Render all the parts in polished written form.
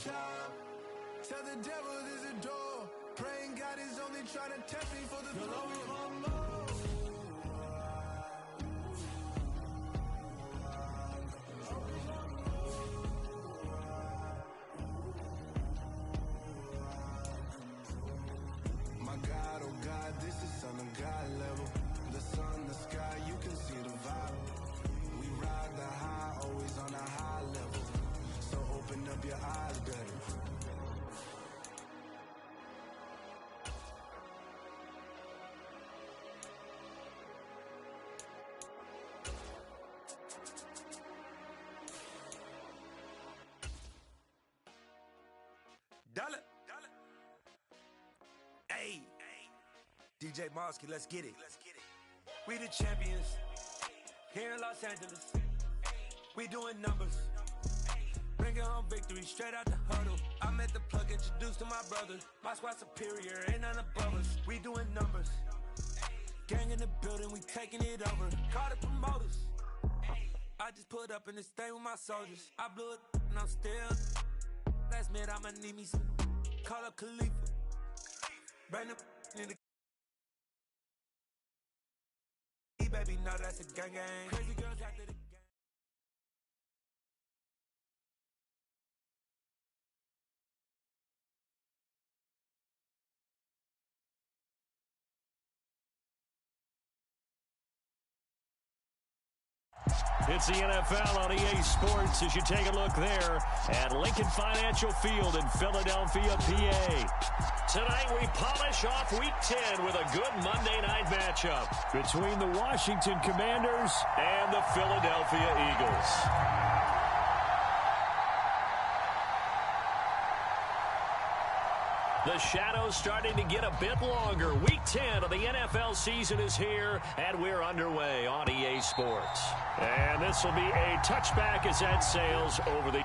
time. Tell the devil there's a door. Praying God is only trying to test me for the glory. My God, oh God, this is Son of God level. The sun, the sky, you can see the vibe. We ride the high, always on a high level. So open up your eyes, better. Dollar. Hey, DJ Mosky, let's get it. We the champions here in Los Angeles. We doing numbers. Bringing home victory straight out the huddle. I met the plug, introduced to my brother. My squad superior, ain't none above us. We doing numbers. Gang in the building, we taking it over. Call the promoters. I just put up in this thing with my soldiers. I blew it and I'm still. Last minute I'ma need me some. Call up Khalifa. Bring them in the baby, no, that's a gang gang. Crazy girls after the gang. It's the NFL on EA Sports as you take a look there at Lincoln Financial Field in Philadelphia, PA. Tonight we polish off Week 10 with a good Monday night matchup between the Washington Commanders and the Philadelphia Eagles. The shadow's starting to get a bit longer. Week 10 of the NFL season is here, and we're underway on EA Sports. And this will be a touchback as that sails over the...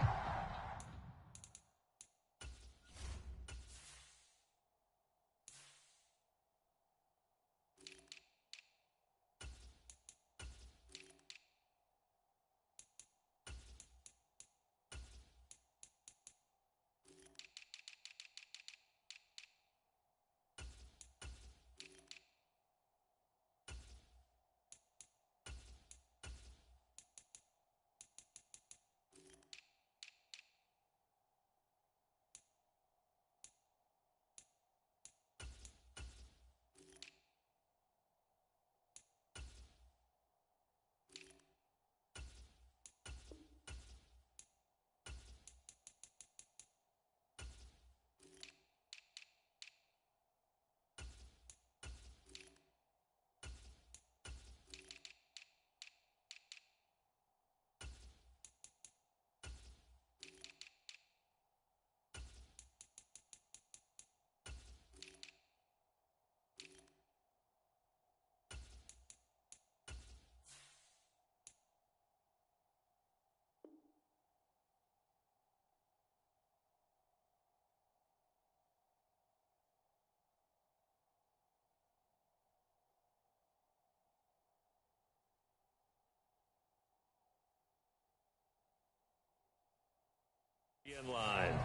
in line.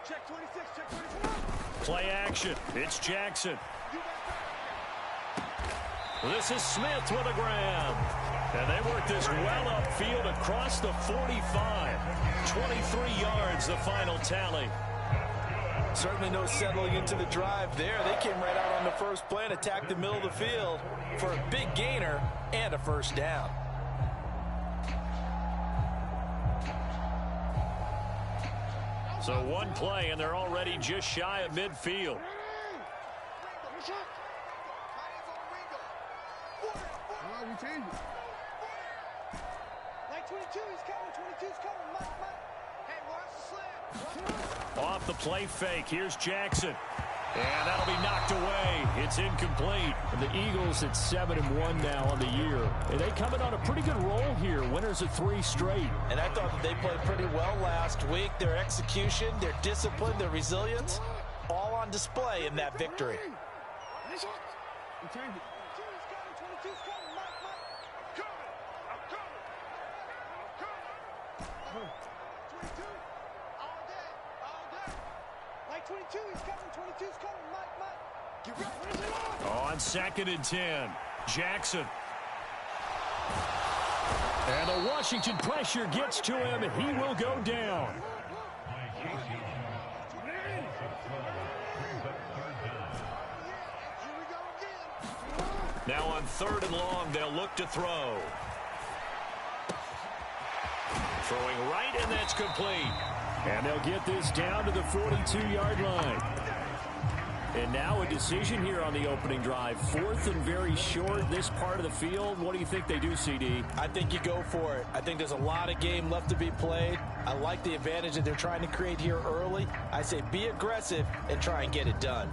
Check 26, check 26. Play action. It's Jackson. This is Smith with a grab. And they work this well upfield across the 45. 23 yards, the final tally. Certainly no settling into the drive there. They came right out on the first play and attacked the middle of the field for a big gainer and a first down. So one play, and they're already just shy of midfield. We change it. Like 22, he's coming. 22's coming. Mike. Hey, watch the slant. Off the play fake. Here's Jackson. And that'll be knocked away. It's incomplete. And the Eagles at 7-1 now on the year. And they come in on a pretty good roll here. Winners of 3 straight. And I thought that they played pretty well last week. Their execution, their discipline, their resilience, all on display in that victory. On 2nd and 10, Jackson. And the Washington pressure gets to him. He will go down. Now on 3rd and long, they'll look to throw. Throwing right, and that's complete. And they'll get this down to the 42-yard line. And now a decision here on the opening drive. 4th and very short, this part of the field. What do you think they do, CD? I think you go for it. I think there's a lot of game left to be played. I like the advantage that they're trying to create here early. I say be aggressive and try and get it done.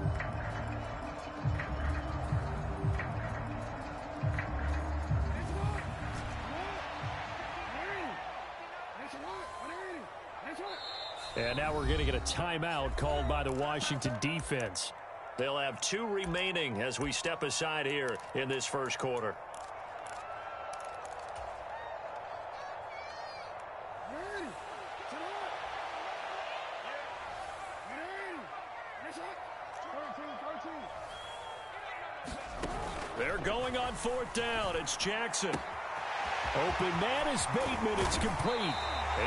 And now we're going to get a timeout called by the Washington defense. They'll have 2 remaining as we step aside here in this first quarter. They're going on 4th down. It's Jackson. Open man is Bateman. It's complete.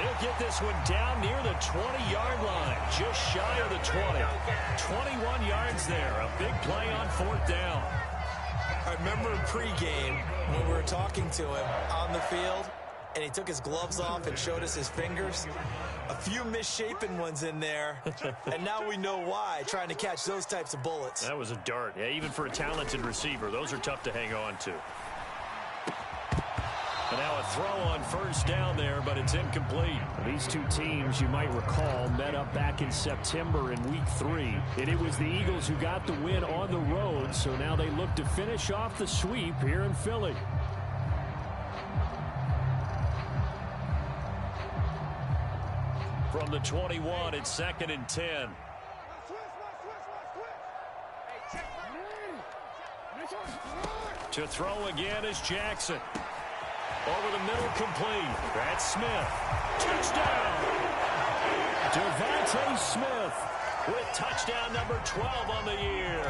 He'll get this one down near the 20-yard line, just shy of the 20. 21 yards there, a big play on 4th down. I remember in pregame when we were talking to him on the field, and he took his gloves off and showed us his fingers. A few misshapen ones in there, and now we know why, trying to catch those types of bullets. That was a dart. Yeah, even for a talented receiver, those are tough to hang on to. And now a throw on 1st down there, but it's incomplete. These 2 teams, you might recall, met up back in September in Week 3. And it was the Eagles who got the win on the road, so now they look to finish off the sweep here in Philly. From the 21, it's 2nd and 10. To throw again is Jackson. Over the middle, complete. That's Smith. Touchdown! Devontae Smith with touchdown number 12 on the year.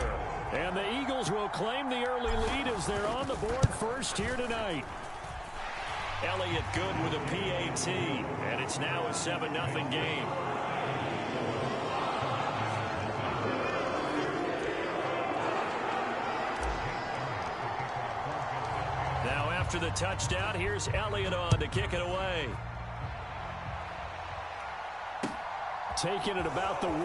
And the Eagles will claim the early lead as they're on the board first here tonight. Elliott good with a PAT, and it's now a 7-0 game. Now after the touchdown, here's Elliott on to kick it away. Taking it about the 1.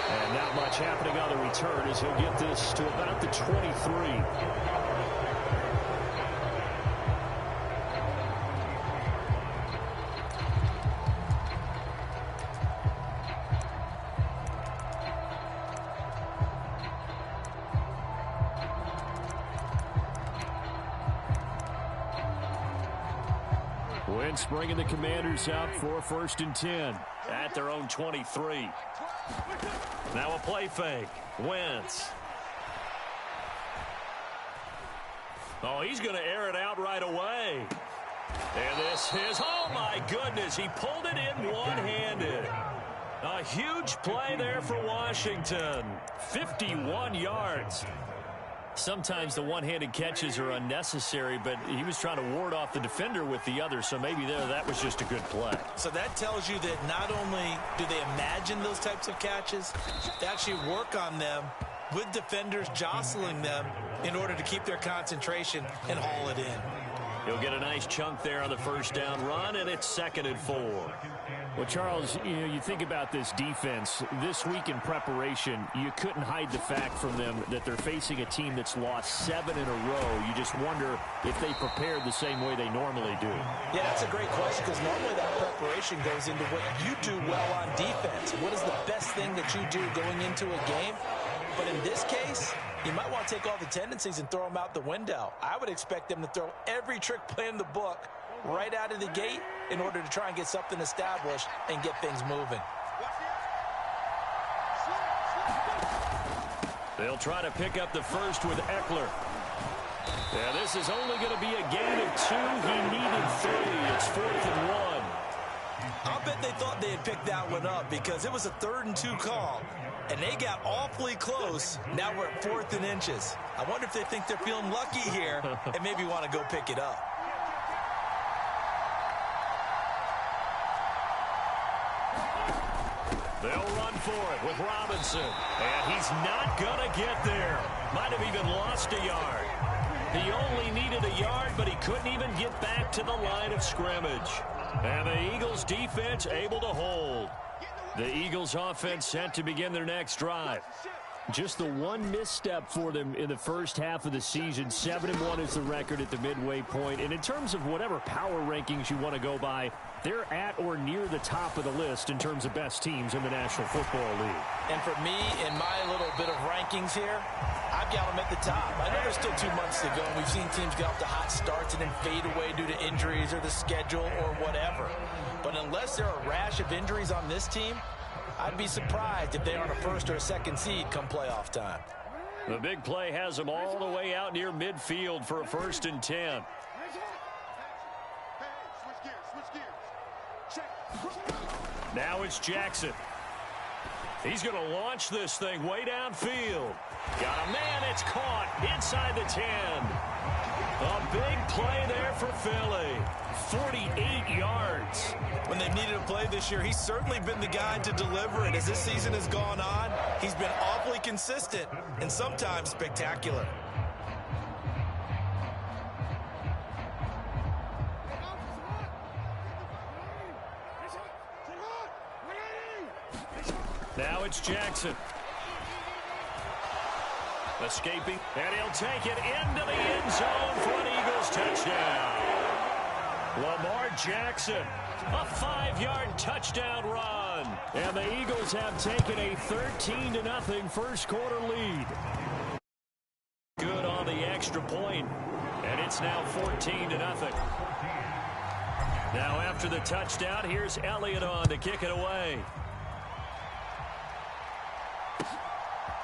And not much happening on the return as he'll get this to about the 23. Wentz bringing the Commanders out for 1st and 10 at their own 23. Now a play fake. Wentz. Oh, he's going to air it out right away. And this is, oh my goodness, he pulled it in one-handed. A huge play there for Washington. 51 yards. Sometimes the one-handed catches are unnecessary, but he was trying to ward off the defender with the other, so maybe that was just a good play. So that tells you that not only do they imagine those types of catches, they actually work on them with defenders jostling them in order to keep their concentration and haul it in. He'll get a nice chunk there on the 1st down run, and it's 2nd and 4. Well, Charles, you think about this defense. This week in preparation, you couldn't hide the fact from them that they're facing a team that's lost 7 in a row. You just wonder if they prepared the same way they normally do. Yeah, that's a great question because normally that preparation goes into what you do well on defense. What is the best thing that you do going into a game? But in this case, you might want to take all the tendencies and throw them out the window. I would expect them to throw every trick play in the book right out of the gate in order to try and get something established and get things moving. They'll try to pick up the first with Eckler. Yeah, this is only going to be a gain of 2. He needed 3. It's 4th and 1. I'll bet they thought they had picked that one up because it was a 3rd and 2 call, and they got awfully close. Now we're at 4th and inches. I wonder if they think they're feeling lucky here and maybe want to go pick it up. They'll run for it with Robinson. And he's not going to get there. Might have even lost a yard. He only needed a yard, but he couldn't even get back to the line of scrimmage. And the Eagles defense able to hold. The Eagles offense set to begin their next drive. Just the one misstep for them in the first half of the season. 7-1 is the record at the midway point. And in terms of whatever power rankings you want to go by, they're at or near the top of the list in terms of best teams in the National Football League. And for me, in my little bit of rankings here, I've got them at the top. I know there's still 2 months to go, and we've seen teams get off to hot starts and then fade away due to injuries or the schedule or whatever. But unless there are a rash of injuries on this team, I'd be surprised if they aren't a 1st or a 2nd seed come playoff time. The big play has them all the way out near midfield for a 1st and 10. Now it's Jackson. He's going to launch this thing way downfield. Got a man, it's caught inside the 10. A big play there for Philly. 48 yards. When they've needed a play this year, he's certainly been the guy to deliver it. As this season has gone on, he's been awfully consistent and sometimes spectacular. Now it's Jackson. Escaping, and he'll take it into the end zone for an Eagles touchdown. Lamar Jackson, a 5-yard touchdown run. And the Eagles have taken a 13-0 first quarter lead. Good on the extra point, and it's now 14-0. Now after the touchdown, here's Elliott on to kick it away.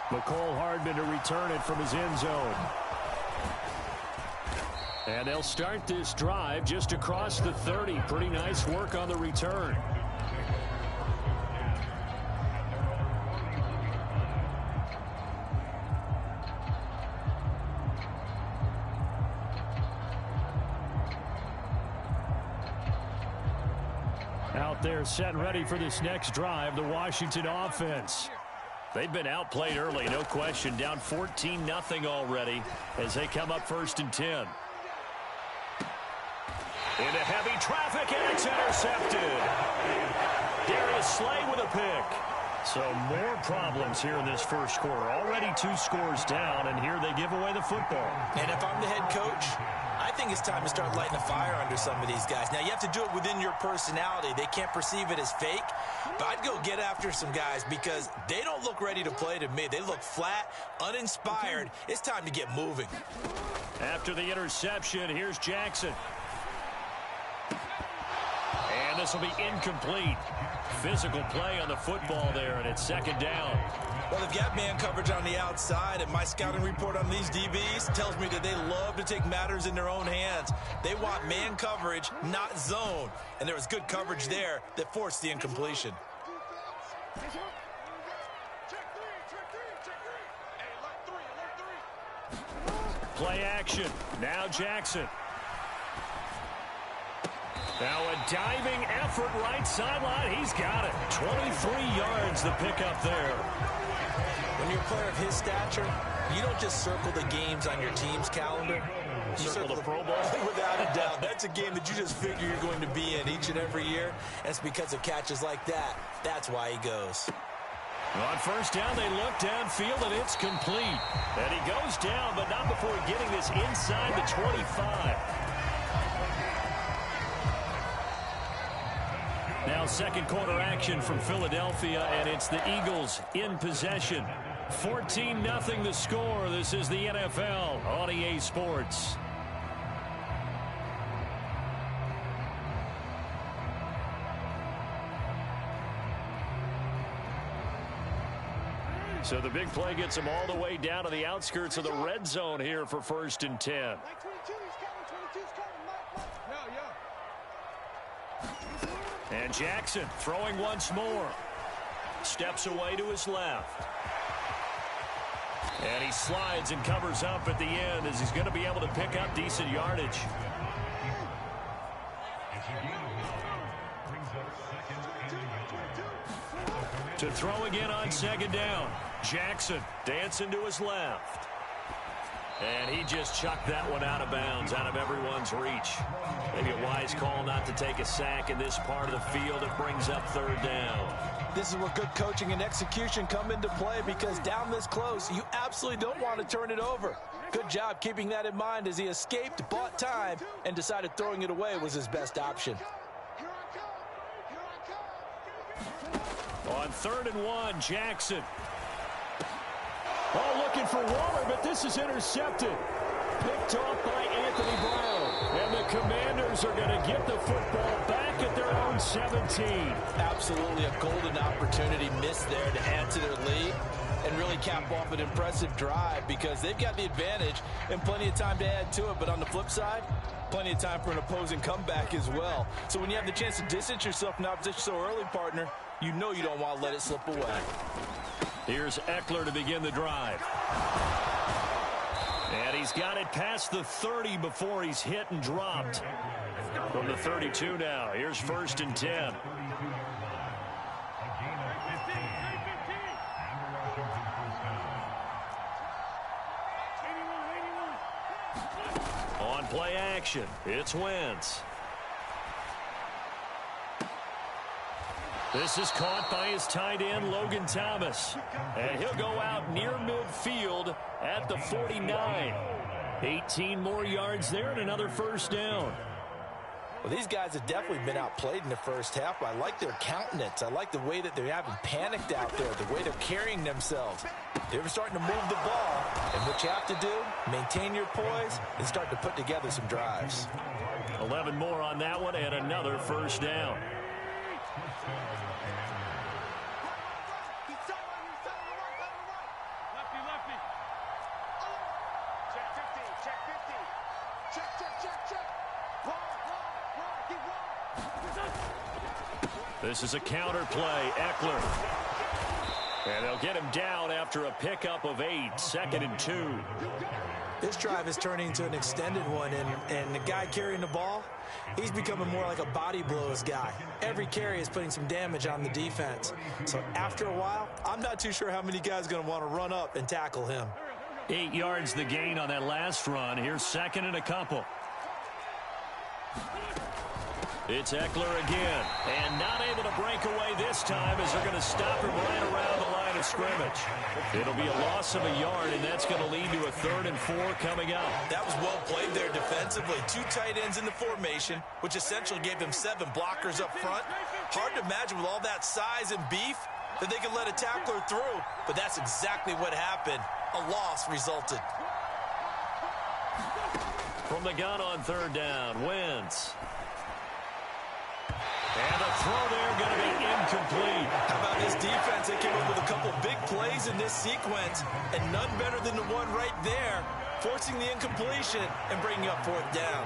McCole Hardman to return it from his end zone. And they'll start this drive just across the 30. Pretty nice work on the return. Out there set and ready for this next drive, the Washington offense. They've been outplayed early, no question. Down 14-0 already as they come up 1st and 10. Into heavy traffic, and it's intercepted. Darius Slay with a pick. So more problems here in this first quarter. Already 2 scores down, and here they give away the football. And if I'm the head coach, I think it's time to start lighting a fire under some of these guys. Now, you have to do it within your personality. They can't perceive it as fake. But I'd go get after some guys because they don't look ready to play to me. They look flat, uninspired. It's time to get moving. After the interception, here's Jackson. And this will be incomplete. Physical play on the football there, and it's 2nd down. Well, they've got man coverage on the outside, and my scouting report on these DBs tells me that they love to take matters in their own hands. They want man coverage, not zone. And there was good coverage there that forced the incompletion. Play action. Now Jackson. Now a diving effort right sideline. He's got it. 23 yards the pickup there. When you're a player of his stature, you don't just circle the games on your team's calendar. You circle the Pro Bowl. Without a doubt. That's a game that you just figure you're going to be in each and every year. And it's because of catches like that. That's why he goes. On first down, they look downfield, and it's complete. And he goes down, but not before getting this inside the 25. Now second quarter action from Philadelphia, and it's the Eagles in possession. 14-0 the score. This is the NFL on EA Sports. So the big play gets them all the way down to the outskirts of the red zone here for 1st and 10. And Jackson throwing once more. Steps away to his left. And he slides and covers up at the end as he's going to be able to pick up decent yardage. To throw again on second down. Jackson dancing to his left. And he just chucked that one out of bounds, out of everyone's reach. Maybe a wise call not to take a sack in this part of the field. It brings up third down. This is where good coaching and execution come into play, because down this close, you absolutely don't want to turn it over. Good job keeping that in mind as he escaped, bought time, and decided throwing it away was his best option. On 3rd and 1, Jackson. Oh, looking for Waller, but this is intercepted. Picked off by Anthony Brown. And the Commanders are going to get the football back at their own 17. Absolutely a golden opportunity missed there to add to their lead and really cap off an impressive drive, because they've got the advantage and plenty of time to add to it. But on the flip side, plenty of time for an opposing comeback as well. So when you have the chance to distance yourself from opposition so early, partner, you know you don't want to let it slip away. Here's Eckler to begin the drive. And he's got it past the 30 before he's hit and dropped. From the 32 now, here's 1st and 10. On play action, it's Wentz. This is caught by his tight end, Logan Thomas. And he'll go out near midfield at the 49. 18 more yards there and another first down. Well, these guys have definitely been outplayed in the first half, but I like their countenance. I like the way that they haven't panicked out there, the way they're carrying themselves. They're starting to move the ball, and what you have to do, maintain your poise and start to put together some drives. 11 more on that one and another first down. This is a counter play, Eckler. And they'll get him down after a pickup of 8, 2nd and 2. This drive is turning into an extended one, and the guy carrying the ball, he's becoming more like a body blows guy. Every carry is putting some damage on the defense. So after a while, I'm not too sure how many guys are going to want to run up and tackle him. 8 yards the gain on that last run. Here's 2nd and a couple. It's Eckler again, and not able to break away this time as they're going to stop him right around the line of scrimmage. It'll be a loss of a yard, and that's going to lead to a 3rd and 4 coming up. That was well played there defensively. 2 tight ends in the formation, which essentially gave them 7 blockers up front. Hard to imagine with all that size and beef that they could let a tackler through, but that's exactly what happened. A loss resulted. From the gun on 3rd down, Wentz. And the throw there going to be incomplete. How about this defense? They came up with a couple big plays in this sequence, and none better than the one right there, forcing the incompletion and bringing up 4th down.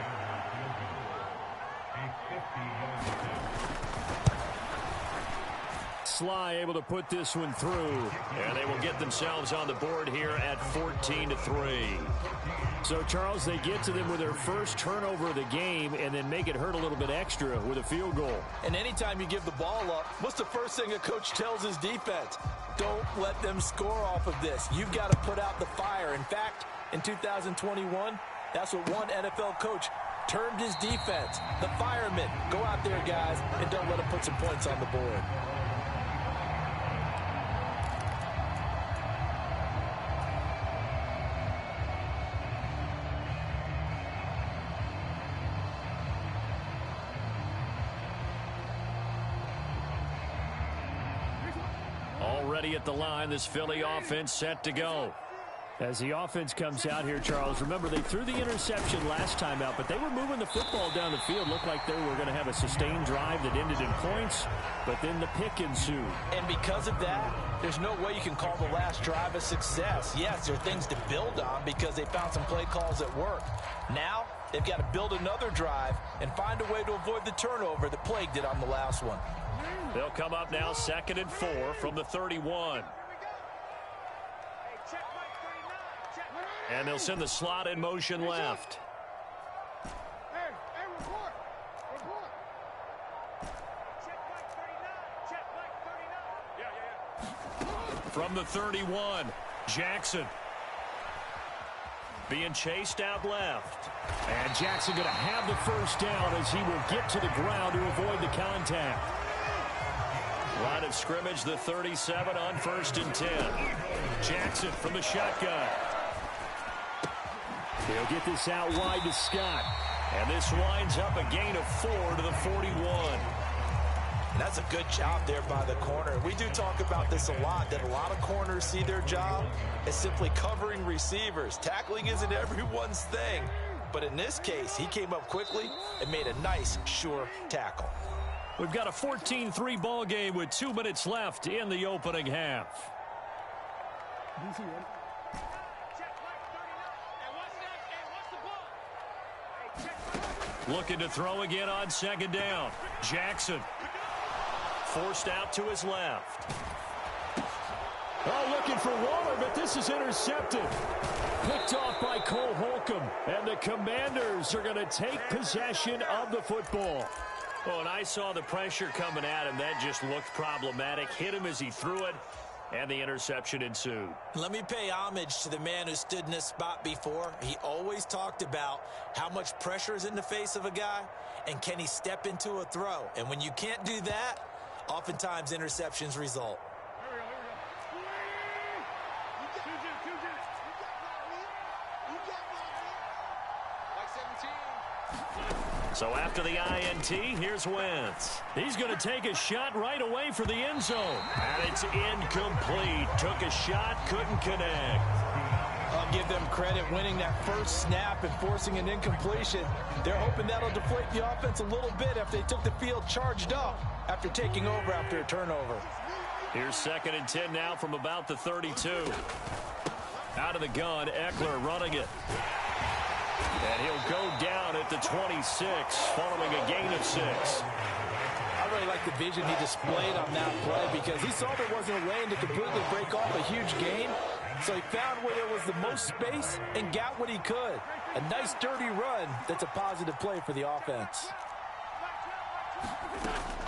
Sly able to put this one through. And they will get themselves on the board here at 14-3. So, Charles, they get to them with their first turnover of the game and then make it hurt a little bit extra with a field goal. And anytime you give the ball up, what's the first thing a coach tells his defense? Don't let them score off of this. You've got to put out the fire. In fact, in 2021, that's what one NFL coach termed his defense. The firemen. Go out there, guys, and don't let them put some points on the board. Already at the line, this Philly offense set to go. As the offense comes out here, Charles, remember they threw the interception last time out, but they were moving the football down the field. Looked like they were going to have a sustained drive that ended in points, but then the pick ensued. And because of that, there's no way you can call the last drive a success. Yes, there are things to build on because they found some play calls that work. Now, they've got to build another drive and find a way to avoid the turnover that plagued it on the last one. They'll come up now 2nd and 4 from the 31. And they'll send the slot in motion left. From the 31, Jackson. Being chased out left. And Jackson going to have the first down as he will get to the ground to avoid the contact. Line of scrimmage, the 37 on 1st and 10. Jackson from the shotgun. He'll get this out wide to Scott. And this winds up a gain of 4 to the 41. And that's a good job there by the corner. We do talk about this a lot, that a lot of corners see their job as simply covering receivers. Tackling isn't everyone's thing. But in this case, he came up quickly and made a nice, sure tackle. We've got a 14-3 ball game with 2 minutes left in the opening half. Looking to throw again on 2nd down. Jackson forced out to his left. Oh, looking for Waller, but this is intercepted. Picked off by Cole Holcomb. And the Commanders are going to take possession of the football. Oh, and I saw the pressure coming at him. That just looked problematic. Hit him as he threw it, and the interception ensued. Let me pay homage to the man who stood in this spot before. He always talked about how much pressure is in the face of a guy, and can he step into a throw. And when you can't do that, oftentimes interceptions result. So after the INT, here's Wentz. He's going to take a shot right away for the end zone. And it's incomplete. Took a shot, couldn't connect. I'll give them credit winning that first snap and forcing an incompletion. They're hoping that'll deflate the offense a little bit after they took the field charged up after taking over after a turnover. Here's 2nd and 10 now from about the 32. Out of the gun, Eckler running it. And he'll go down at the 26 following a gain of 6. I really like the vision he displayed on that play because he saw there wasn't a lane to completely break off a huge gain. So he found where there was the most space and got what he could. A nice dirty run that's a positive play for the offense.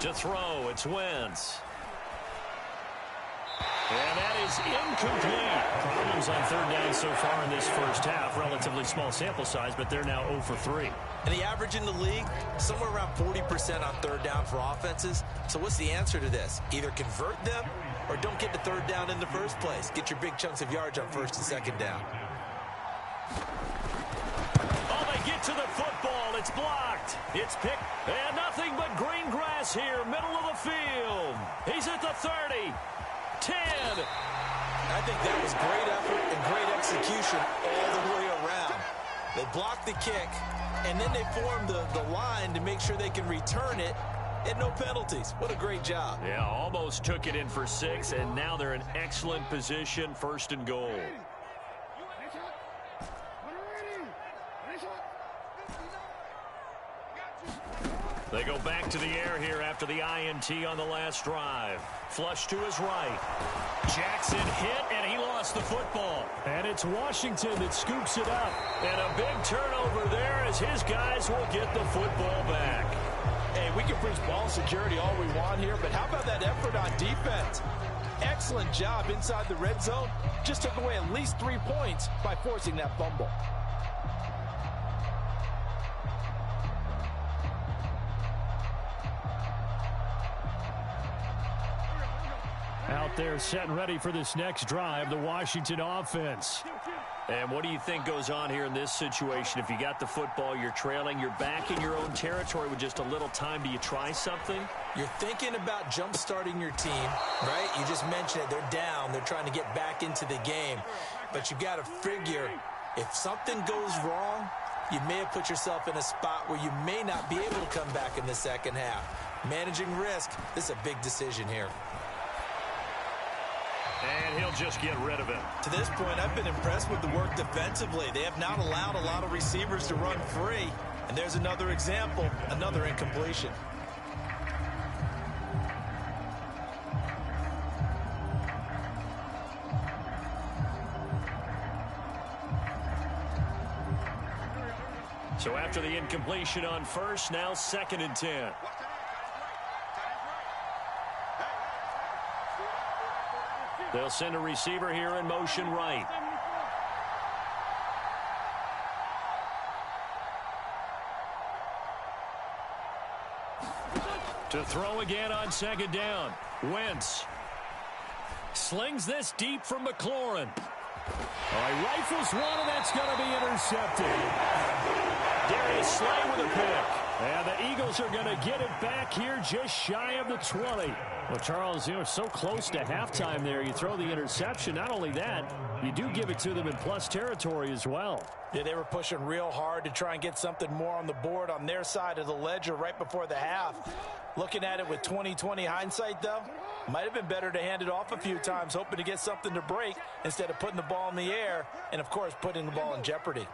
To throw, it's Wentz. And that is incomplete. Problems on 3rd down so far in this first half. Relatively small sample size, but they're now 0 for 3. And the average in the league, somewhere around 40% on 3rd down for offenses. So what's the answer to this? Either convert them or don't get to 3rd down in the first place. Get your big chunks of yards on 1st and 2nd down. Oh, they get to the football. It's blocked. It's picked. And nothing but green grass here, middle of the field. He's at the 30. 10. I think that was great effort and great execution all the way around. They blocked the kick, and then they formed the line to make sure they can return it and no penalties. What a great job. Yeah, almost took it in for 6, and now they're in excellent position, 1st and goal. They go back to the air here after the INT on the last drive. Flush to his right. Jackson hit, and he lost the football. And it's Washington that scoops it up. And a big turnover there as his guys will get the football back. Hey, we can preach ball security all we want here, but how about that effort on defense? Excellent job inside the red zone. Just took away at least 3 points by forcing that fumble. Out there setting ready for this next drive, the Washington offense. And what do you think goes on here in this situation? If you got the football, you're trailing, you're back in your own territory with just a little time. Do you try something? You're thinking about jump-starting your team, right? You just mentioned it. They're down. They're trying to get back into the game. But you got to figure, if something goes wrong, you may have put yourself in a spot where you may not be able to come back in the second half. Managing risk, this is a big decision here. And he'll just get rid of it. To this point, I've been impressed with the work defensively. They have not allowed a lot of receivers to run free. And there's another example, another incompletion. So after the incompletion on first, now 2nd and 10. They'll send a receiver here in motion right. To throw again on 2nd down. Wentz slings this deep from McLaurin. He rifles one, and that's going to be intercepted. Darius Slay with a pick. And the Eagles are going to get it back here just shy of the 20. Well, Charles, so close to halftime there. You throw the interception. Not only that, you do give it to them in plus territory as well. Yeah, they were pushing real hard to try and get something more on the board on their side of the ledger right before the half. Looking at it with 20/20 hindsight, though, might have been better to hand it off a few times, hoping to get something to break instead of putting the ball in the air and, of course, putting the ball in jeopardy.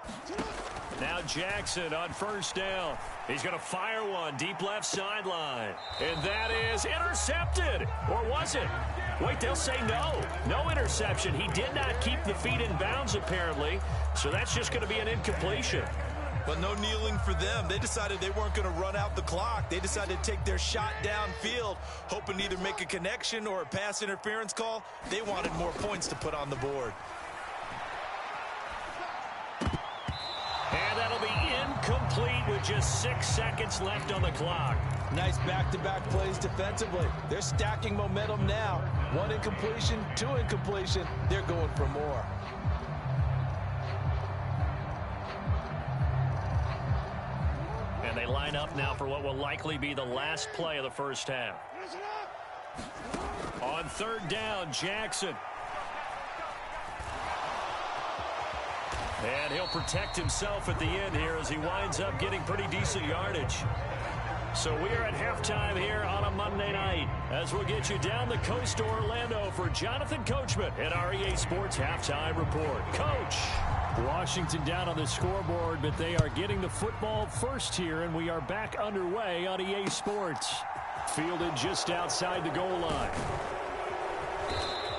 Now Jackson on 1st down. He's going to fire one deep left sideline. And that is intercepted. Or was it? Wait, they'll say no. No interception. He did not keep the feet in bounds, apparently. So that's just going to be an incompletion. But no kneeling for them. They decided they weren't going to run out the clock. They decided to take their shot downfield, hoping to either make a connection or a pass interference call. They wanted more points to put on the board. And that'll be incomplete with just 6 seconds left on the clock. Nice back-to-back plays defensively. They're stacking momentum now. 1 incompletion, 2 incompletion. They're going for more. And they line up now for what will likely be the last play of the first half. On 3rd down, Jackson. And he'll protect himself at the end here as he winds up getting pretty decent yardage. So we are at halftime here on a Monday night as we'll get you down the coast to Orlando for Jonathan Coachman at our EA Sports Halftime Report. Coach. Washington down on the scoreboard, but they are getting the football first here, and we are back underway on EA Sports. Fielded just outside the goal line.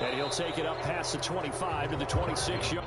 And he'll take it up past the 25 to the 26-yard.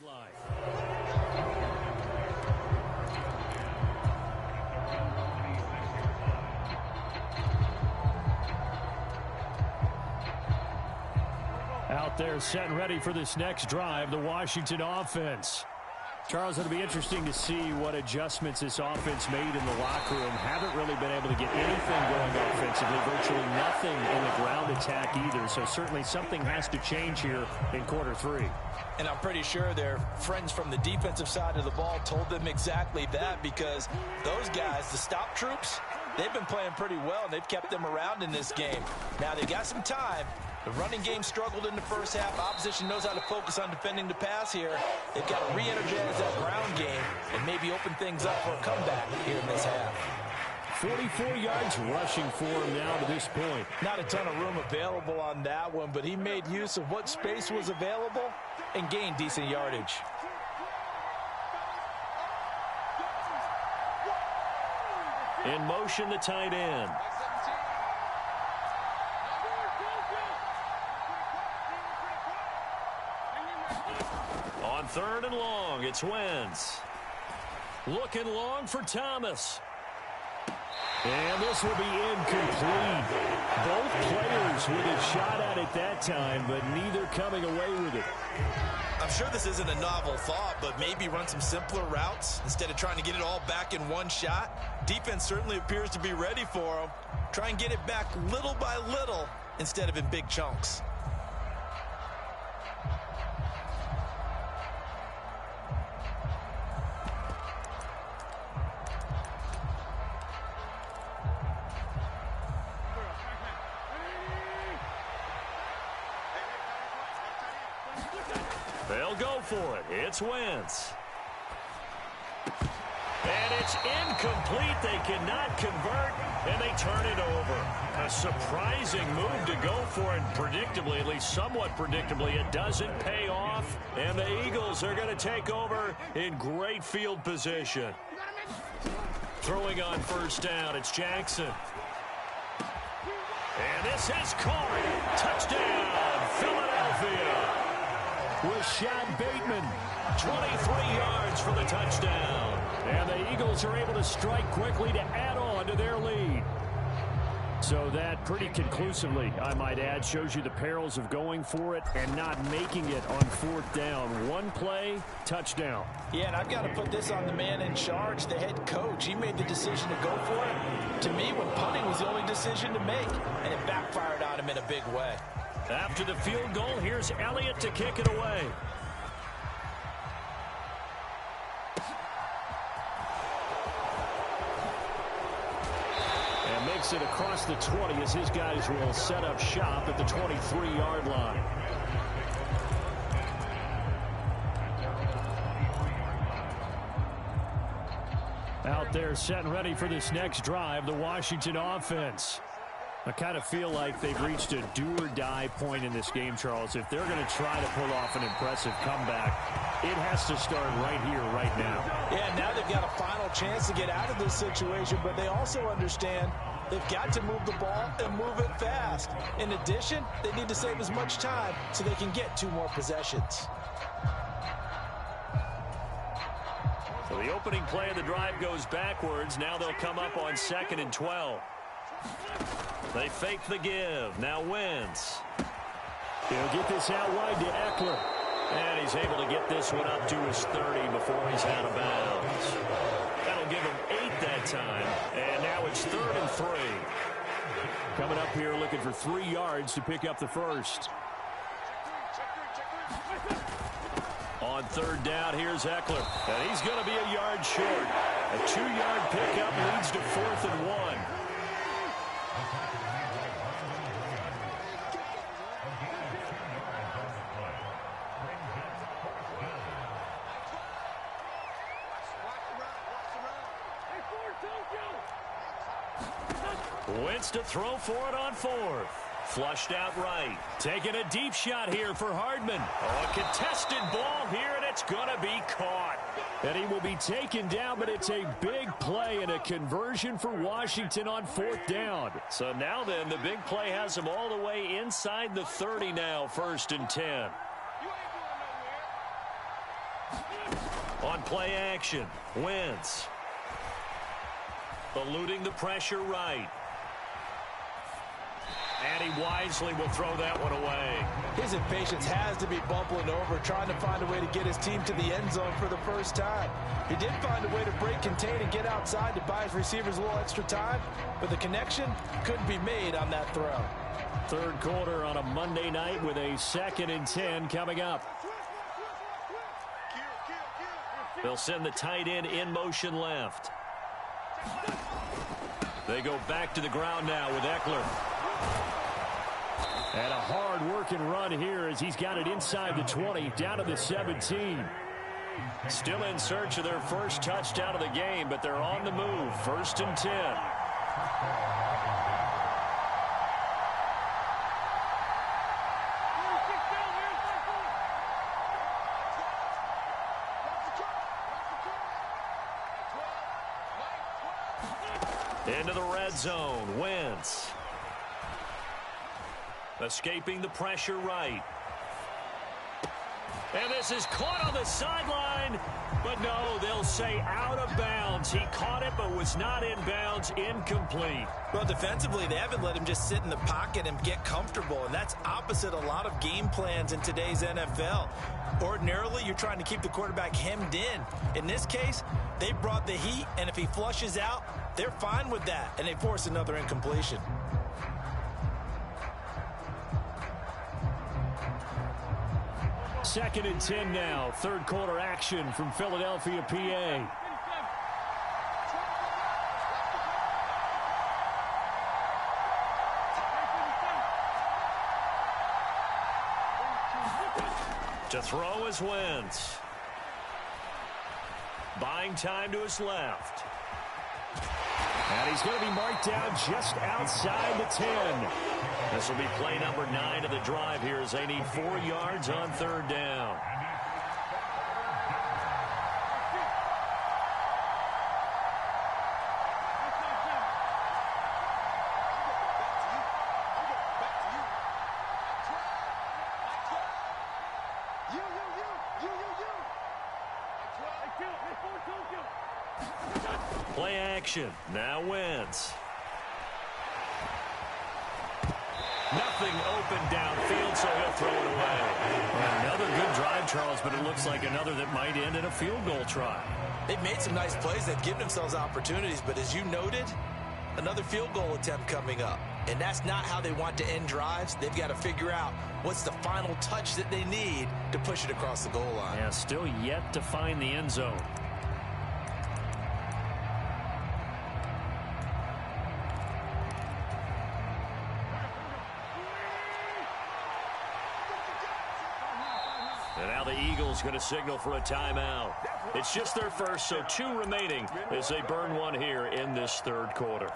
Line. Out there set and ready for this next drive, the Washington offense. Charles, it'll be interesting to see what adjustments this offense made in the locker room. Haven't really been able to get anything going offensively, virtually nothing in the ground attack either. So certainly something has to change here in quarter three. And I'm pretty sure their friends from the defensive side of the ball told them exactly that, because those guys, the stop troops, they've been playing pretty well, and they've kept them around in this game. Now they've got some time. The running game struggled in the first half. Opposition knows how to focus on defending the pass here. They've got to re-energize that ground game and maybe open things up for a comeback here in this half. 44 yards rushing for him now to this point. Not a ton of room available on that one, but he made use of what space was available and gained decent yardage. In motion, the tight end. On 3rd and long, it's Wentz. Looking long for Thomas. And this will be incomplete. Both players with a shot at it that time, but neither coming away with it. I'm sure this isn't a novel thought, but maybe run some simpler routes instead of trying to get it all back in one shot. Defense certainly appears to be ready for him. Try and get it back little by little instead of in big chunks. They'll go for it. It's Wentz. And it's incomplete. They cannot convert, and they turn it over. A surprising move to go for it. Predictably, at least somewhat predictably, it doesn't pay off. And the Eagles are going to take over in great field position. Throwing on 1st down, it's Jackson. And this is caught. Touchdown, Philadelphia. Rashad Bateman, 23 yards for the touchdown. And the Eagles are able to strike quickly to add on to their lead. So that pretty conclusively, I might add, shows you the perils of going for it and not making it on 4th down. One play, touchdown. Yeah, and I've got to put this on the man in charge, the head coach. He made the decision to go for it. To me, when punting was the only decision to make, and it backfired on him in a big way. After the field goal, here's Elliott to kick it away. And makes it across the 20 as his guys will set up shop at the 23-yard line. Out there set and ready for this next drive, the Washington offense. I kind of feel like they've reached a do-or-die point in this game, Charles. If they're going to try to pull off an impressive comeback, it has to start right here, right now. Yeah, now they've got a final chance to get out of this situation, but they also understand they've got to move the ball and move it fast. In addition, they need to save as much time so they can get 2 more possessions. So the opening play of the drive goes backwards. Now they'll come up on 2nd and 12. They fake the give. Now Wentz. He'll get this out wide to Eckler. And he's able to get this one up to his 30 before he's out of bounds. That'll give him 8 that time. And now it's 3rd and 3. Coming up here looking for 3 yards to pick up the first. On 3rd down, here's Eckler. And he's going to be a yard short. A 2-yard pickup leads to 4th and 1. Wentz to throw for it on 4th. Flushed out right. Taking a deep shot here for Hardman. Oh, a contested ball here, and it's going to be caught. And he will be taken down, but it's a big play and a conversion for Washington on 4th down. So now then, the big play has him all the way inside the 30 now, 1st and 10. On play action, Wentz. Eluding the pressure right. And he wisely will throw that one away. His impatience has to be bubbling over, trying to find a way to get his team to the end zone for the first time. He did find a way to break, contain, and get outside to buy his receivers a little extra time, but the connection couldn't be made on that throw. Third quarter on a Monday night with a 2nd and 10 coming up. They'll send the tight end in motion left. They go back to the ground now with Eckler. And a hard-working run here as he's got it inside the 20, down to the 17. Still in search of their first touchdown of the game, but they're on the move. 1st and 10. Into the red zone, Wentz. Escaping the pressure right. And this is caught on the sideline, but no, they'll say out of bounds. He caught it, but was not in bounds, incomplete. Well, defensively, they haven't let him just sit in the pocket and get comfortable, and that's opposite a lot of game plans in today's NFL. Ordinarily, you're trying to keep the quarterback hemmed in. In this case, they brought the heat, and if he flushes out, they're fine with that, and they force another incompletion. Second and 10 now. Third quarter action from Philadelphia, PA. To throw is Wentz. Buying time to his left. And he's going to be marked down just outside the 10. This will be play number 9 of the drive here as they need 4 yards on 3rd down. Play action. Now Wentz. Nothing open downfield, so he'll throw it away. Another good drive, Charles, but it looks like another that might end in a field goal try. They've made some nice plays. They've given themselves opportunities, but as you noted, another field goal attempt coming up. And that's not how they want to end drives. They've got to figure out what's the final touch that they need to push it across the goal line. Yeah, still yet to find the end zone. And now the Eagles going to signal for a timeout. It's just their first, so 2 remaining as they burn one here in this 3rd quarter.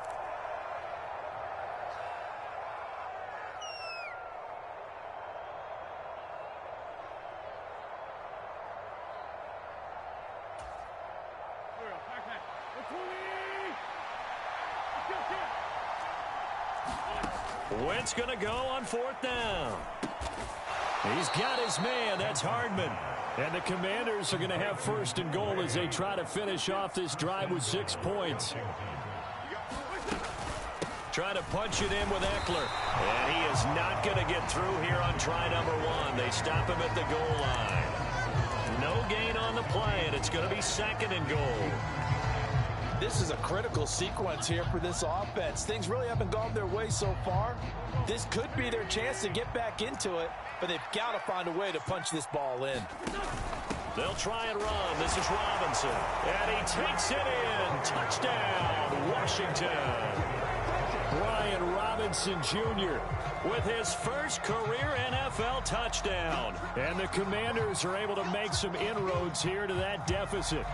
Wentz going to go on 4th down. He's got his man. That's Hardman. And the Commanders are going to have 1st and goal as they try to finish off this drive with 6 points. Trying to punch it in with Eckler. And he is not going to get through here on try number 1. They stop him at the goal line. No gain on the play, and it's going to be 2nd and goal. This is a critical sequence here for this offense. Things really haven't gone their way so far. This could be their chance to get back into it, but they've got to find a way to punch this ball in. They'll try and run. This is Robinson. And he takes it in. Touchdown, Washington. Brian Robinson Jr. with his first career NFL touchdown. And the Commanders are able to make some inroads here to that deficit.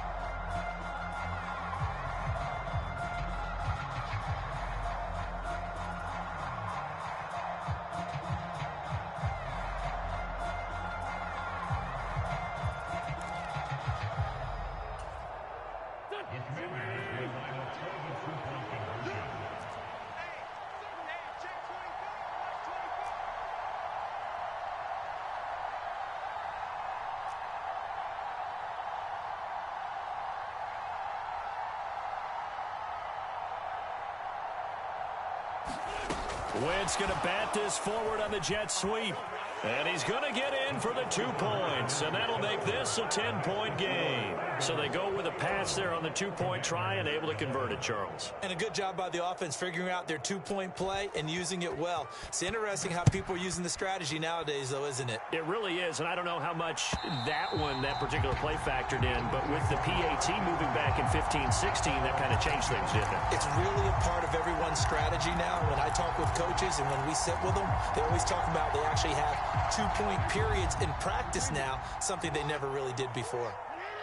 Wentz going to bat this forward on the jet sweep. And he's going to get in for the 2 points. And that'll make this a 10-point game. So they go with a pass there on the 2-point try and able to convert it, Charles. And a good job by the offense figuring out their 2-point play and using it well. It's interesting how people are using the strategy nowadays, though, isn't it? It really is. And I don't know how much that particular play factored in. But with the PAT moving back in 15-16, that kind of changed things, didn't it? It's really a part of everyone's strategy now. When I talk with coaches and when we sit with them, they always talk about they actually have 2-point periods in practice now, something they never really did before.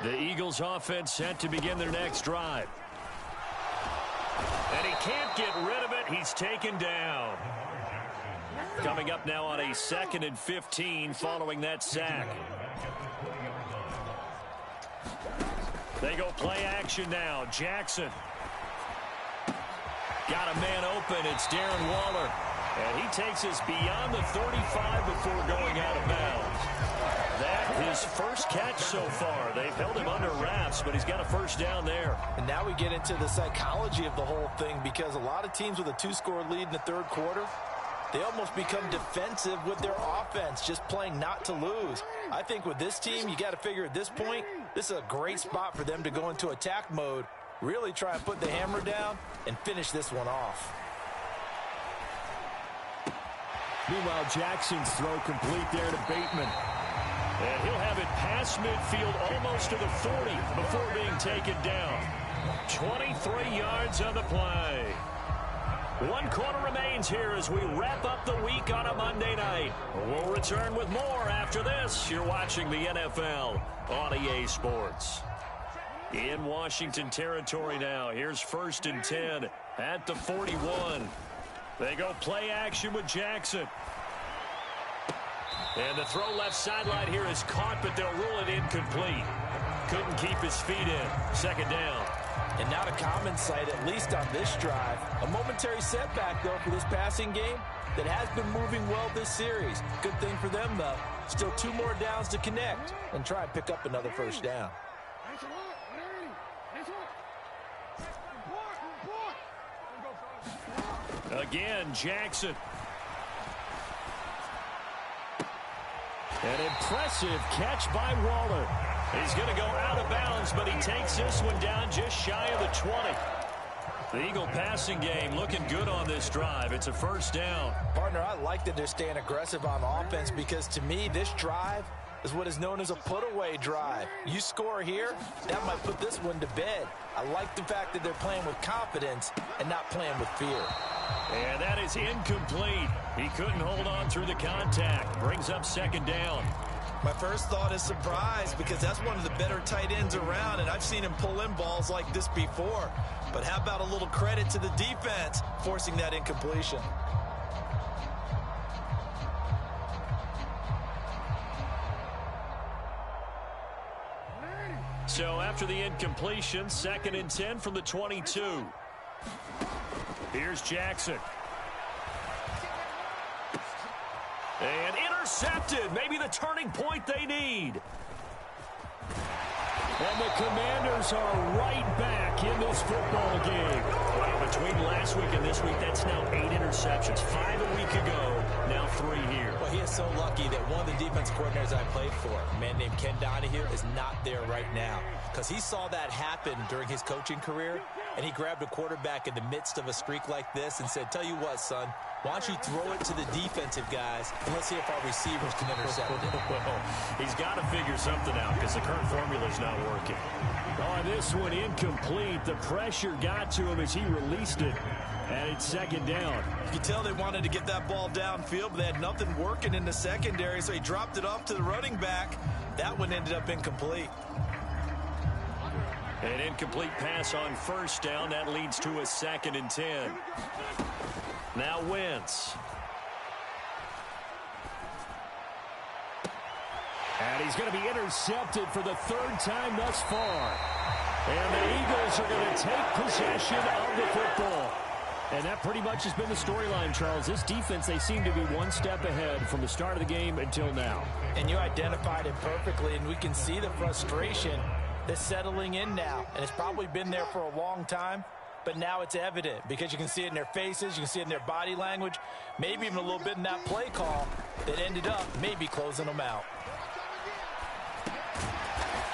The Eagles offense set to begin their next drive. And he can't get rid of it. He's taken down. Coming up now on a 2nd and 15 following that sack. They go play action now. Jackson. Got a man open. It's Darren Waller. And he takes us beyond the 35 before going out of bounds. That his first catch so far. They've held him under wraps, but he's got a first down there. And now we get into the psychology of the whole thing, because a lot of teams with a 2-score lead in the third quarter, they almost become defensive with their offense, just playing not to lose. I think with this team, you got to figure at this point, this is a great spot for them to go into attack mode, really try and put the hammer down and finish this one off. Meanwhile, Jackson's throw complete there to Bateman. And he'll have it past midfield almost to the 40 before being taken down. 23 yards on the play. 1 quarter remains here as we wrap up the week on a Monday night. We'll return with more after this. You're watching the NFL on EA Sports. In Washington territory now. Here's 1st and 10 at the 41. They go play action with Jackson. And the throw left sideline here is caught, but they'll rule it incomplete. Couldn't keep his feet in. 2nd down. And not a common sight, at least on this drive. A momentary setback, though, for this passing game that has been moving well this series. Good thing for them, though. Still 2 more downs to connect and try and pick up another first down. Again, Jackson. An impressive catch by Waller. He's going to go out of bounds, but he takes this one down just shy of the 20. The Eagle passing game looking good on this drive. It's a first down. Partner, I like that they're staying aggressive on offense, because to me, this drive is what is known as a put-away drive. You score here, that might put this one to bed. I like the fact that they're playing with confidence and not playing with fear. And that is incomplete. He couldn't hold on through the contact. Brings up 2nd down. My first thought is surprise, because that's one of the better tight ends around, and I've seen him pull in balls like this before. But how about a little credit to the defense forcing that incompletion? So after the incompletion, 2nd and 10 from the 22. Here's Jackson. And intercepted. Maybe the turning point they need. And the Commanders are right back in this football game. Wow, between last week and this week, that's now 8 interceptions. 5 a week ago, now 3 here. Well, he is so lucky that one of the defense coordinators I played for, a man named Ken Donahue, is not there right now, because he saw that happen during his coaching career, and he grabbed a quarterback in the midst of a streak like this and said, tell you what, son, why don't you throw it to the defensive guys, and let's see if our receivers can intercept it. Well, he's got to figure something out, because the current formula is not working. Oh, this one incomplete. The pressure got to him as he released it. And it's 2nd down. You can tell they wanted to get that ball downfield, but they had nothing working in the secondary, so he dropped it off to the running back. That one ended up incomplete. An incomplete pass on 1st down. That leads to a 2nd and 10. Now Wentz. And he's going to be intercepted for the 3rd time thus far. And the Eagles are going to take possession of the football. And that pretty much has been the storyline, Charles. This defense, they seem to be one step ahead from the start of the game until now. And you identified it perfectly, and we can see the frustration that's settling in now. And it's probably been there for a long time. but now it's evident because you can see it in their faces, you can see it in their body language, maybe even a little bit in that play call that ended up maybe closing them out.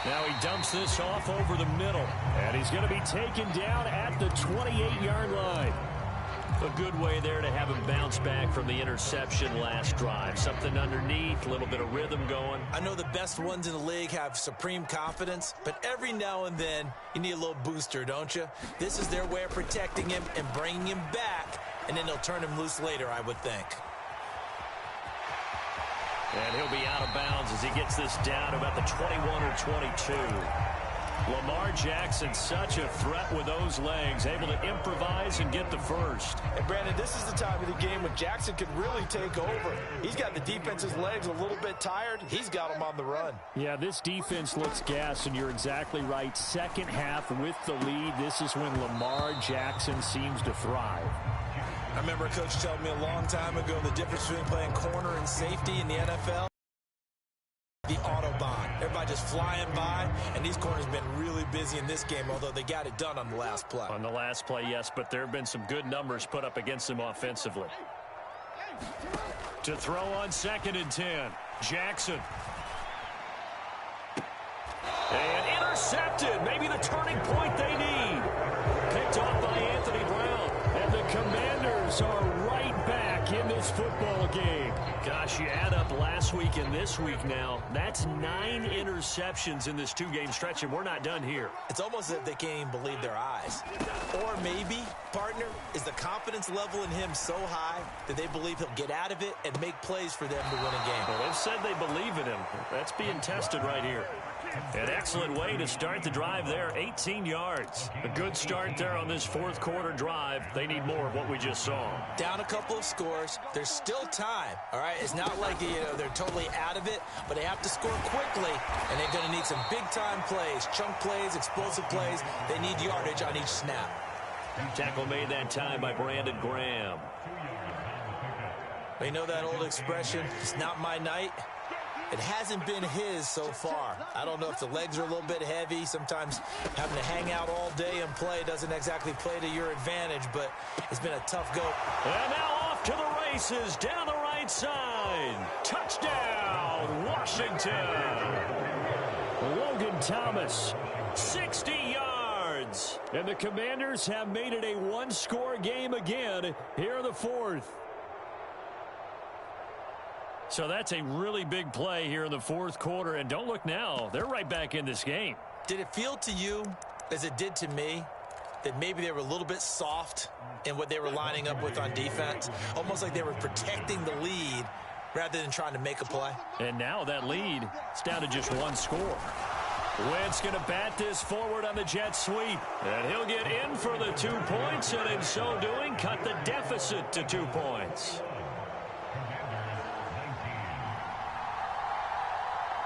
Now he dumps this off over the middle, and he's going to be taken down at the 28-yard line. A good way there to have him bounce back from the interception last drive. Something underneath, a little bit of rhythm going. I know the best ones in the league have supreme confidence, but every now and then you need a little booster, don't you? This is their way of protecting him and bringing him back, and then they'll turn him loose later, I would think. And he'll be out of bounds as he gets this down about the 21 or 22. Lamar Jackson, such a threat with those legs, able to improvise and get the first. And Brandon, this is the time of the game when Jackson could really take over. He's got the defense's legs a little bit tired. He's got them on the run. Yeah, this defense looks gassed, and you're exactly right. Second half with the lead, this is when Lamar Jackson seems to thrive. I remember a coach telling me a long time ago the difference between playing corner and safety in the NFL. The Autobahn. Everybody just flying by, and these corners have been really busy in this game, although they got it done on the last play. On the last play, yes, but there have been some good numbers put up against them offensively. To throw on 2nd and 10, Jackson. And intercepted. Maybe the turning point they need. Picked off by Anthony Brown. And the Commanders are right back in this football game. Gosh, you add up last week and this week now. That's 9 interceptions in this 2-game stretch, and we're not done here. It's almost as if they can't even believe their eyes. Or maybe, partner, is the confidence level in him so high that they believe he'll get out of it and make plays for them to win a game. Well, they've said they believe in him. That's being tested right here. An excellent way to start the drive there, 18 yards. A good start there on this 4th quarter drive. They need more of what we just saw. Down a couple of scores. There's still time, all right? It's not like they're totally out of it, but they have to score quickly, and they're going to need some big-time plays, chunk plays, explosive plays. They need yardage on each snap. Tackle made that time by Brandon Graham. You know that old expression, it's not my night? It hasn't been his so far. I don't know if the legs are a little bit heavy. Sometimes having to hang out all day and play doesn't exactly play to your advantage, but it's been a tough go. And now off to the races down the right side. Touchdown, Washington. Logan Thomas, 60 yards. And the Commanders have made it a 1-score game again here in the 4th. So that's a really big play here in the 4th quarter. And don't look now. They're right back in this game. Did it feel to you, as it did to me, that maybe they were a little bit soft in what they were lining up with on defense? Almost like they were protecting the lead rather than trying to make a play. And now that lead is down to just 1 score. Wentz going to bat this forward on the jet sweep. And he'll get in for the 2 points, and in so doing, cut the deficit to 2 points.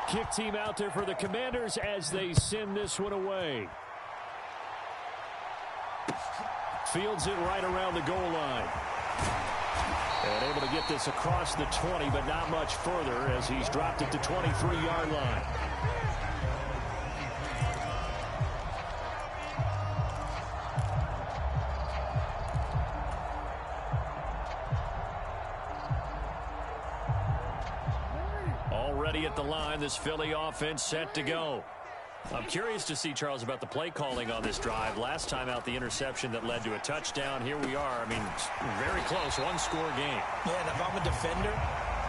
Kick team out there for the Commanders as they send this one away. Fields it right around the goal line. And able to get this across the 20, but not much further as he's dropped it to 23-yard line. Already at the line, this Philly offense set to go. I'm curious to see, Charles, about the play calling on this drive. Last time out, the interception that led to a touchdown. Here we are. I mean, very close, 1-score game. Yeah, and if I'm a defender,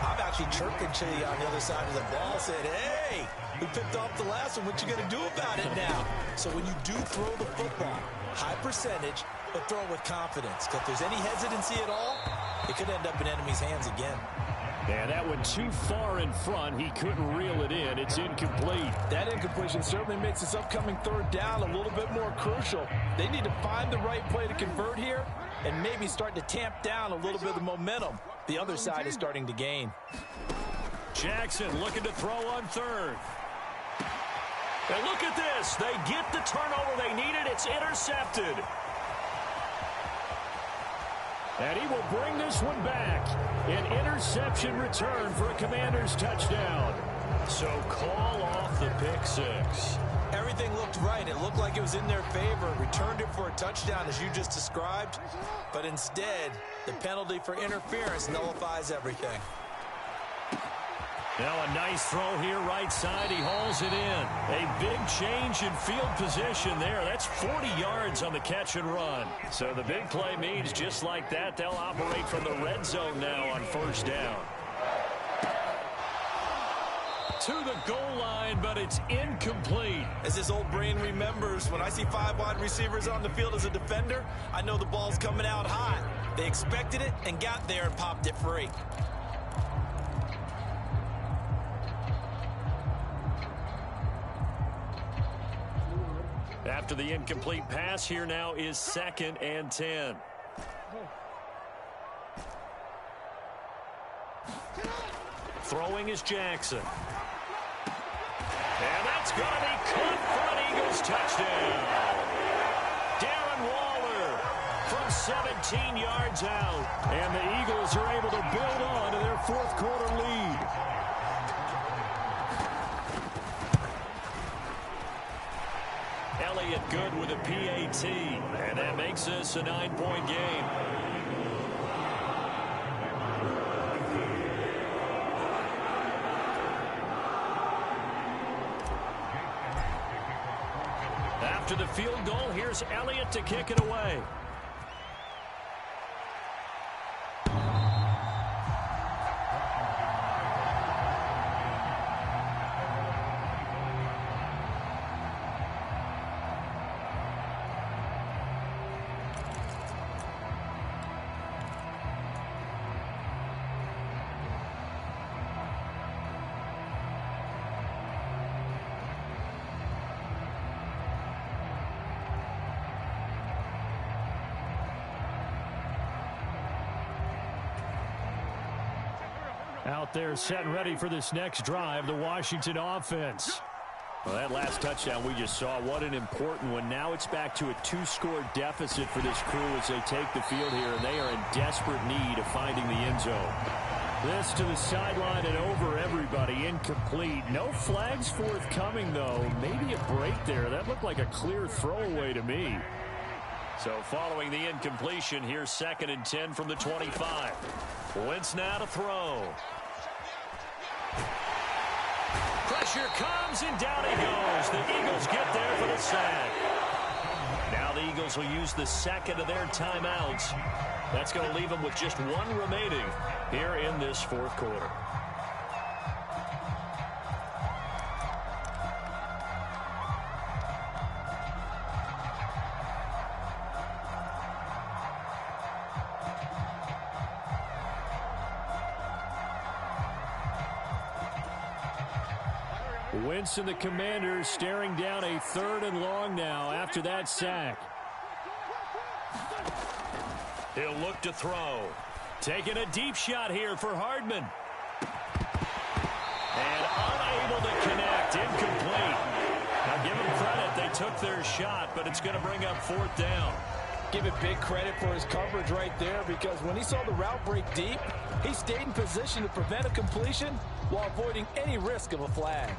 I'm actually chirping to you on the other side of the ball, saying, hey, we picked off the last one. What you going to do about it now? So when you do throw the football, high percentage, but throw it with confidence. Because if there's any hesitancy at all, it could end up in enemy's hands again. Yeah, that one too far in front. He couldn't reel it in. It's incomplete. That incompletion certainly makes this upcoming 3rd down a little bit more crucial. They need to find the right play to convert here and maybe start to tamp down a little bit of the momentum the other side is starting to gain. Jackson looking to throw on 3rd. And look at this. They get the turnover they needed. It's intercepted. And he will bring this one back. An interception return for a Commanders touchdown. So call off the pick 6. Everything looked right. It looked like it was in their favor. Returned it for a touchdown, as you just described. But instead, the penalty for interference nullifies everything. Now a nice throw here right side. He hauls it in. A big change in field position there. That's 40 yards on the catch and run. So the big play means just like that, they'll operate from the red zone now on first down. To the goal line, but it's incomplete. As his old brain remembers, when I see 5 wide receivers on the field as a defender, I know the ball's coming out hot. They expected it and got there and popped it free. After the incomplete pass, here now is 2nd and 10. Throwing is Jackson. And that's going to be caught for an Eagles touchdown. Darren Waller from 17 yards out. And the Eagles are able to build on to their 4th quarter lead. Elliott good with a PAT. And that makes this a 9-point game. After the field goal, here's Elliott to kick it away. Out there set and ready for this next drive, the Washington offense. Well, that last touchdown we just saw, what an important one. Now it's back to a 2-score deficit for this crew as they take the field here, and they are in desperate need of finding the end zone. This to the sideline and over everybody, incomplete. No flags forthcoming, though. Maybe a break there. That looked like a clear throwaway to me. So following the incompletion, here's 2nd and 10 from the 25. Wentz now to throw. Pressure comes, and down he goes. The Eagles get there for the sack. Now the Eagles will use the 2nd of their timeouts. That's going to leave them with just 1 remaining here in this 4th quarter. Wentz and the Commanders staring down a 3rd and long now after that sack. He'll look to throw. Taking a deep shot here for Hardman. And unable to connect. Incomplete. Now give them credit. They took their shot, but it's going to bring up 4th down. Give it big credit for his coverage right there, because when he saw the route break deep, he stayed in position to prevent a completion while avoiding any risk of a flag.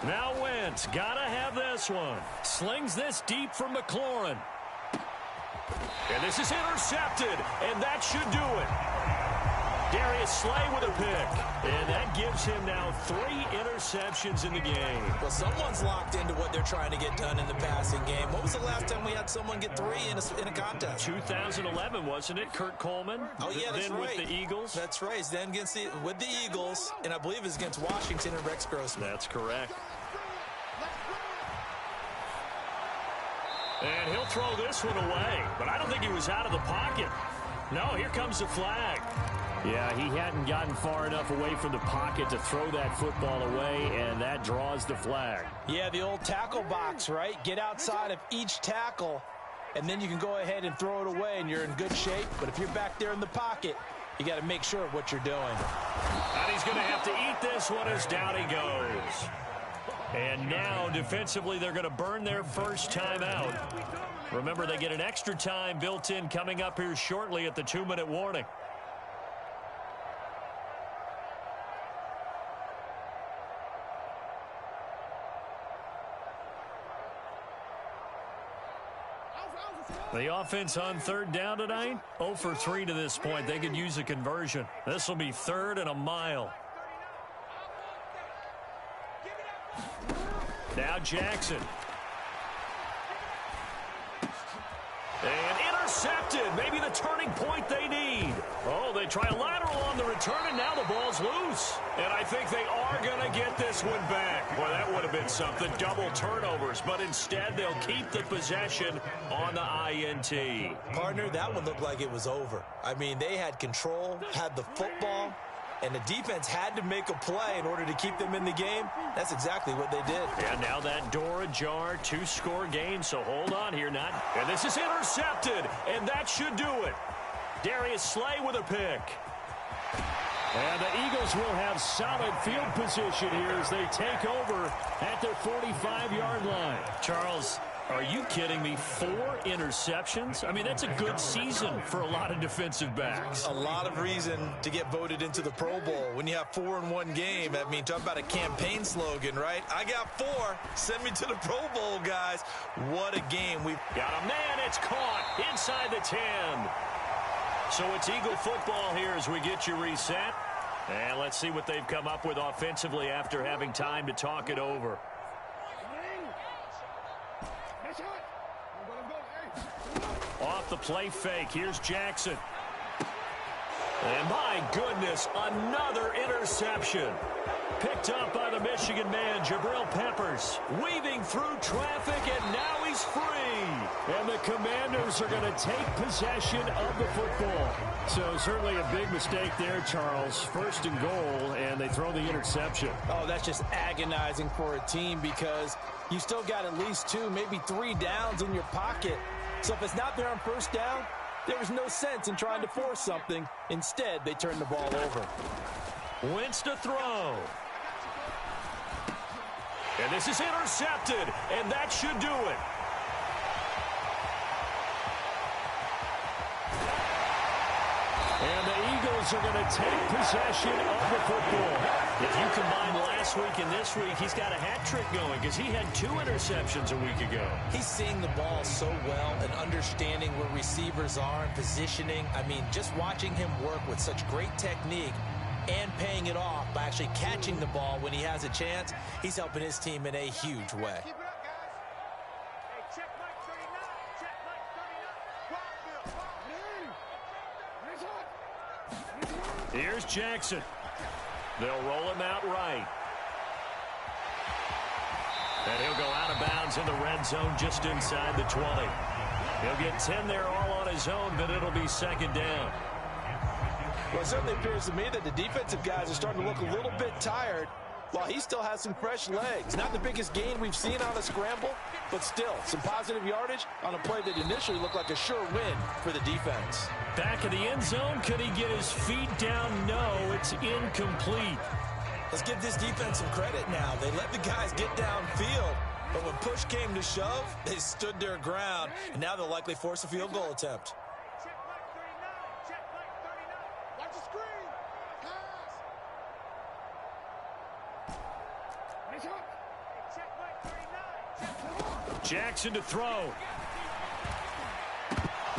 Now Wentz, gotta have this one. Slings this deep from McLaurin. And this is intercepted, and that should do it. Darius Slay with a pick. And that gives him now 3 interceptions in the game. Well, someone's locked into what they're trying to get done in the passing game. When was the last time we had someone get 3 in a contest? 2011, wasn't it? Kurt Coleman? Oh, yeah, that's then right. With the Eagles? That's right. Then with the Eagles, and I believe it's against Washington and Rex Grossman. That's correct. And he'll throw this one away, but I don't think he was out of the pocket. No, here comes the flag. Yeah, he hadn't gotten far enough away from the pocket to throw that football away, and that draws the flag. Yeah, the old tackle box, right? Get outside of each tackle, and then you can go ahead and throw it away, and you're in good shape. But if you're back there in the pocket, You got to make sure of what you're doing. And he's going to have to eat this one as down he goes. And now, defensively, they're going to burn their first time out. Remember, they get an extra time built in coming up here shortly at the 2-minute warning. The offense on third down tonight, 0 for 3 to this point. They could use a conversion. This will be 3rd and a mile. Now Jackson. And intercepted. Maybe the turning point they need. Oh, they try a lateral on the return, and now the ball's loose. And I think they are going to get this one back. Boy, that would have been something. Double turnovers. But instead, they'll keep the possession on the INT. Partner, that one looked like it was over. I mean, they had control, had the football, and the defense had to make a play in order to keep them in the game. That's exactly what they did. And now that door ajar, 2-score game, so hold on here, and this is intercepted, and that should do it. Darius Slay with a pick. And the Eagles will have solid field position here as they take over at their 45-yard line. Charles, are you kidding me? 4 interceptions? I mean, that's a good season for a lot of defensive backs. A lot of reason to get voted into the Pro Bowl. When you have 4 in one game, I mean, talk about a campaign slogan, right? I got 4. Send me to the Pro Bowl, guys. What a game. We've got a man. It's caught inside the 10. So it's Eagle football here as we get you reset. And let's see what they've come up with offensively after having time to talk it over. Off the play fake. Here's Jackson. And my goodness, another interception. Picked up by the Michigan man, Jabril Peppers. Weaving through traffic, and now he's free. And the Commanders are going to take possession of the football. So certainly a big mistake there, Charles. 1st and goal, and they throw the interception. Oh, that's just agonizing for a team because you still got at least 2, maybe 3 downs in your pocket. So if it's not there on 1st down, there was no sense in trying to force something. Instead, they turned the ball over. Wentz to throw. And this is intercepted, and that should do it. And the Eagles are going to take possession of the football. If you combine last week and this week, he's got a hat trick going because he had 2 interceptions a week ago. He's seeing the ball so well and understanding where receivers are and positioning. I mean, just watching him work with such great technique and paying it off by actually catching the ball when he has a chance, he's helping his team in a huge way. Here's Jackson. They'll roll him out right. And he'll go out of bounds in the red zone just inside the 20. He'll get 10 there all on his own, but it'll be 2nd down. Well, it certainly appears to me that the defensive guys are starting to look a little bit tired while he still has some fresh legs. Not the biggest gain we've seen on a scramble, but still some positive yardage on a play that initially looked like a sure win for the defense. Back in the end zone, could he get his feet down? No, it's incomplete. Let's give this defense some credit now. They let the guys get downfield, but when push came to shove, they stood their ground, and now they'll likely force a field goal attempt. Jackson to throw.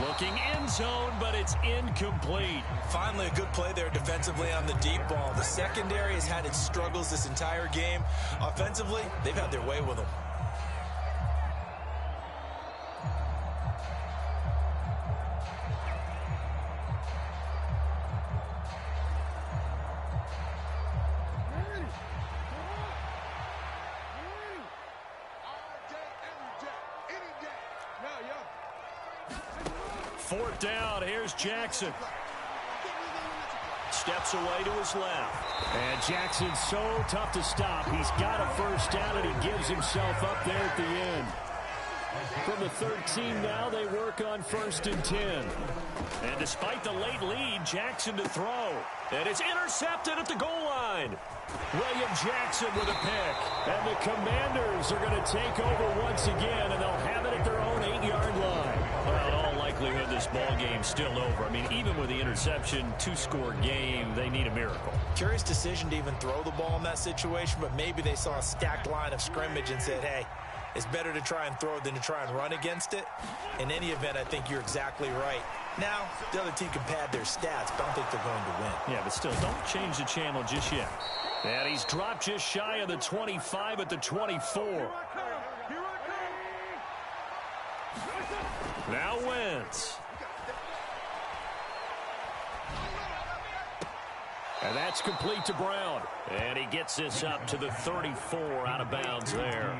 Looking end zone, but it's incomplete. Finally, a good play there defensively on the deep ball. The secondary has had its struggles this entire game. Offensively, they've had their way with them. Fourth down, here's Jackson. Steps away to his left. And Jackson's so tough to stop. He's got a first down, and he gives himself up there at the end. From the 13 now, they work on 1st and 10. And despite the late lead, Jackson to throw. And it's intercepted at the goal line. William Jackson with a pick. And the Commanders are going to take over once again, and they'll have it at their own 8-yard line. Well, in all likelihood, this ball game's still over. I mean, even with the interception, 2-score game, they need a miracle. Curious decision to even throw the ball in that situation, but maybe they saw a stacked line of scrimmage and said, hey, it's better to try and throw than to try and run against it. In any event, I think you're exactly right. Now, the other team can pad their stats, but I don't think they're going to win. Yeah, but still, don't change the channel just yet. And he's dropped just shy of the 25 at the 24. Now Wentz. And that's complete to Brown. And he gets this up to the 34 out of bounds there.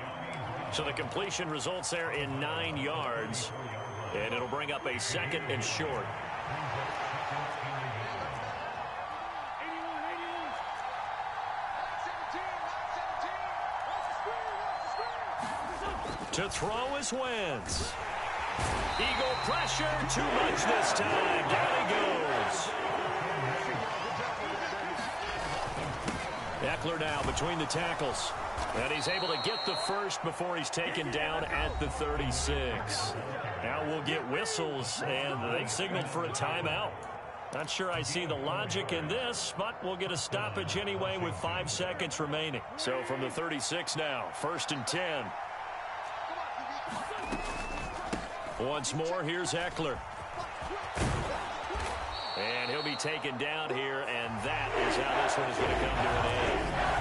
So the completion results there in 9 yards. And it'll bring up a 2nd and short. To throw is Wentz. Eagle pressure, too much this time. Down he goes. Eckler now between the tackles. And he's able to get the first before he's taken down at the 36. Now we'll get whistles, and they've signaled for a timeout. Not sure I see the logic in this, but we'll get a stoppage anyway with 5 seconds remaining. So from the 36 now, 1st and 10. Once more, here's Eckler. And he'll be taken down here, and that is how this one is going to come to an end.